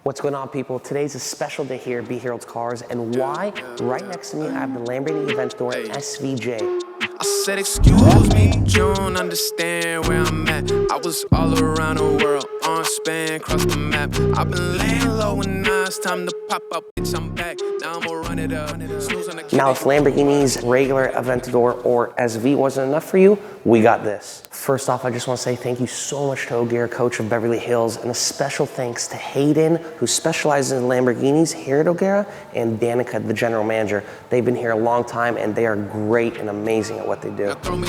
What's going on, people? Today's a special day here at B Herald's Cars, and why? Right next to me, I have the Lamborghini Aventador SVJ. I said, excuse me, you don't understand where I'm at. I was all around the world, on span, across the map. I've been laying low and now it's time to pop up, bitch, I'm back. Now I'm gonna run it up. Now, if Lamborghini's regular Aventador or SV wasn't enough for you, we got this. First off, I just want to say thank you so much to O'Gara, coach of Beverly Hills, and a special thanks to Hayden, who specializes in Lamborghinis here at O'Gara, and Danica, the general manager. They've been here a long time, and they are great and amazing at what they do. We're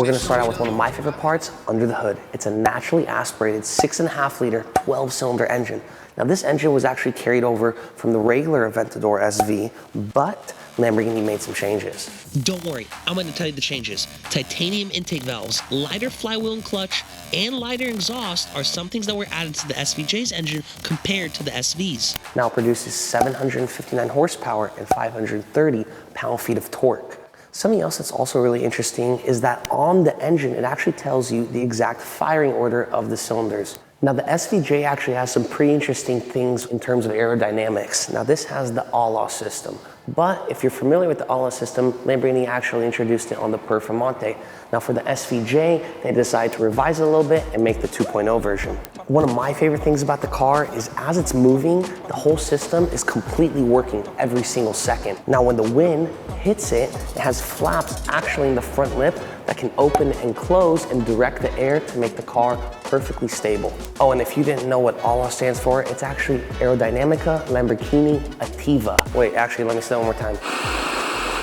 gonna start out with one of my favorite parts, under the hood. It's a naturally aspirated 6.5 liter, 12-cylinder engine. Now, this engine was actually carried over from the regular Aventador SV, but Lamborghini made some changes. Don't worry, I'm going to tell you the changes. Titanium intake valves, lighter flywheel and clutch, and lighter exhaust are some things that were added to the SVJ's engine compared to the SV's. Now it produces 759 horsepower and 530 pound-feet of torque. Something else that's also really interesting is that on the engine, it actually tells you the exact firing order of the cylinders. Now, the SVJ actually has some pretty interesting things in terms of aerodynamics. Now, this has the ALA system, but if you're familiar with the ALA system, Lamborghini actually introduced it on the Performante. Now, for the SVJ, they decided to revise it a little bit and make the 2.0 version. One of my favorite things about the car is as it's moving, the whole system is completely working every single second. Now, when the wind hits it, it has flaps actually in the front lip that can open and close and direct the air to make the car perfectly stable. Oh, and if you didn't know what ALA stands for, it's actually Aerodynamica Lamborghini Attiva. Wait, actually, let me say that one more time.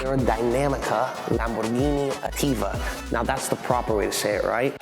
Aerodynamica Lamborghini Attiva. Now that's the proper way to say it, right?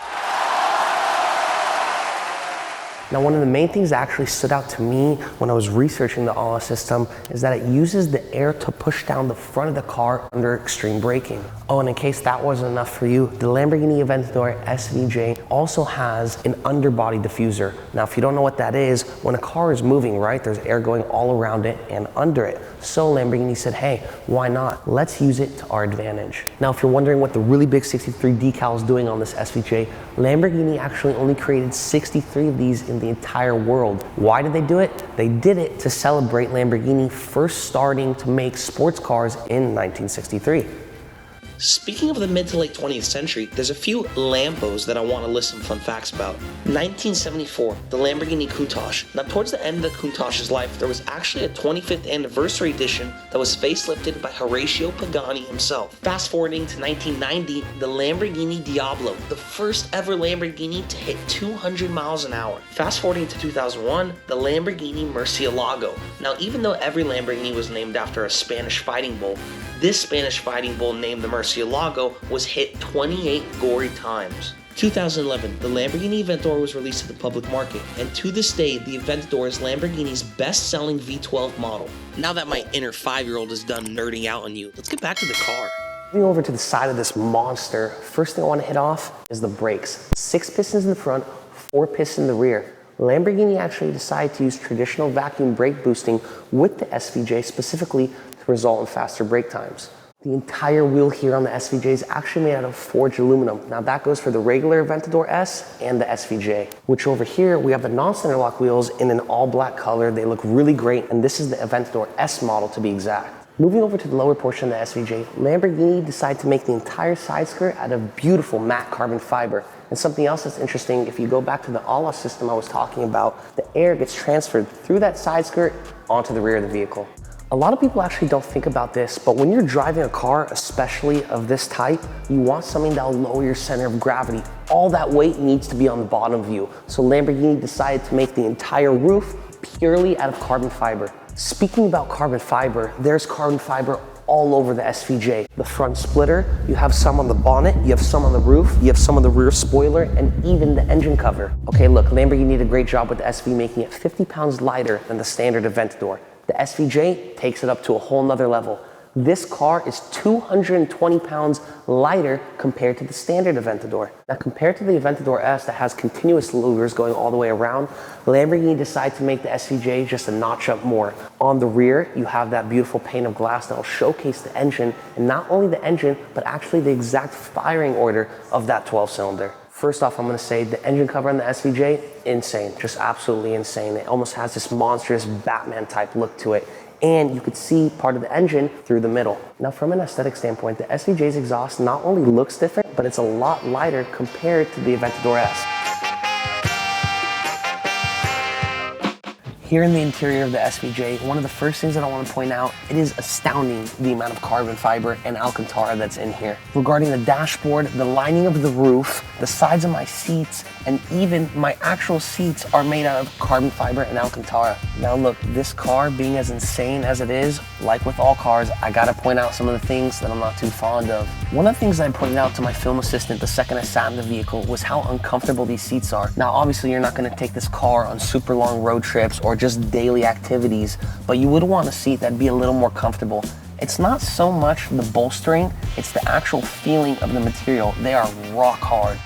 Now, one of the main things that actually stood out to me when I was researching the ALA system is that it uses the air to push down the front of the car under extreme braking. Oh, and in case that wasn't enough for you, the Lamborghini Aventador SVJ also has an underbody diffuser. Now, if you don't know what that is, when a car is moving, right, there's air going all around it and under it. So Lamborghini said, hey, why not? Let's use it to our advantage. Now, if you're wondering what the really big 63 decal is doing on this SVJ, Lamborghini actually only created 63 of these in the entire world. Why did they do it? They did it to celebrate Lamborghini first starting to make sports cars in 1963. Speaking of the mid to late 20th century, there's a few Lambos that I want to list some fun facts about. 1974, the Lamborghini Countach. Now, towards the end of the Countach's life, there was actually a 25th anniversary edition that was facelifted by Horacio Pagani himself. Fast forwarding to 1990, the Lamborghini Diablo, the first ever Lamborghini to hit 200 miles an hour. Fast forwarding to 2001, the Lamborghini Murcielago. Now, even though every Lamborghini was named after a Spanish fighting bull, this Spanish fighting bull named the Murcielago was hit 28 gory times. 2011, the Lamborghini Aventador was released to the public market, and to this day, the Aventador is Lamborghini's best-selling V12 model. Now that my inner 5-year-old is done nerding out on you, let's get back to the car. Moving over to the side of this monster, first thing I want to hit off is the brakes. 6 pistons in the front, 4 pistons in the rear. Lamborghini actually decided to use traditional vacuum brake boosting with the SVJ specifically to result in faster brake times. The entire wheel here on the SVJ is actually made out of forged aluminum. Now that goes for the regular Aventador S and the SVJ, which over here we have the non-center lock wheels in an all black color. They look really great, and this is the Aventador S model to be exact. Moving over to the lower portion of the SVJ, Lamborghini decided to make the entire side skirt out of beautiful matte carbon fiber. And something else that's interesting, if you go back to the ALA system I was talking about, the air gets transferred through that side skirt onto the rear of the vehicle. A lot of people actually don't think about this, but when you're driving a car, especially of this type, you want something that'll lower your center of gravity. All that weight needs to be on the bottom of you. So Lamborghini decided to make the entire roof purely out of carbon fiber. Speaking about carbon fiber, there's carbon fiber all over the SVJ. The front splitter, you have some on the bonnet, you have some on the roof, you have some on the rear spoiler, and even the engine cover. Okay, look, Lamborghini did a great job with the SV, making it 50 pounds lighter than the standard Aventador. The SVJ takes it up to a whole nother level. This car is 220 pounds lighter compared to the standard Aventador. Now, compared to the Aventador S that has continuous louvers going all the way around, Lamborghini decided to make the SVJ just a notch up more. On the rear, you have that beautiful pane of glass that will showcase the engine, and not only the engine, but actually the exact firing order of that 12-cylinder. First off, I'm gonna say the engine cover on the SVJ, insane, just absolutely insane. It almost has this monstrous Batman type look to it. And you could see part of the engine through the middle. Now from an aesthetic standpoint, the SVJ's exhaust not only looks different, but it's a lot lighter compared to the Aventador S. Here in the interior of the SVJ, one of the first things that I want to point out, it is astounding the amount of carbon fiber and Alcantara that's in here. Regarding the dashboard, the lining of the roof, the sides of my seats, and even my actual seats are made out of carbon fiber and Alcantara. Now look, this car being as insane as it is, like with all cars, I gotta point out some of the things that I'm not too fond of. One of the things I pointed out to my film assistant the second I sat in the vehicle was how uncomfortable these seats are. Now obviously you're not gonna take this car on super long road trips or just daily activities, but you would want a seat that'd be a little more comfortable. It's not so much the bolstering, it's the actual feeling of the material. They are rock hard.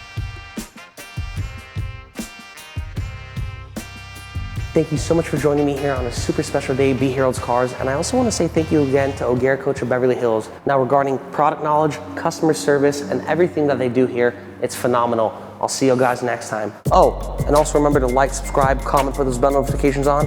Thank you so much for joining me here on a super special day at B Herald's Cars, and I also want to say thank you again to O'Gara Coach of Beverly Hills. Now regarding product knowledge, customer service, and everything that they do here, it's phenomenal. I'll see you guys next time. Oh, and also remember to like, subscribe, comment, put those bell notifications on.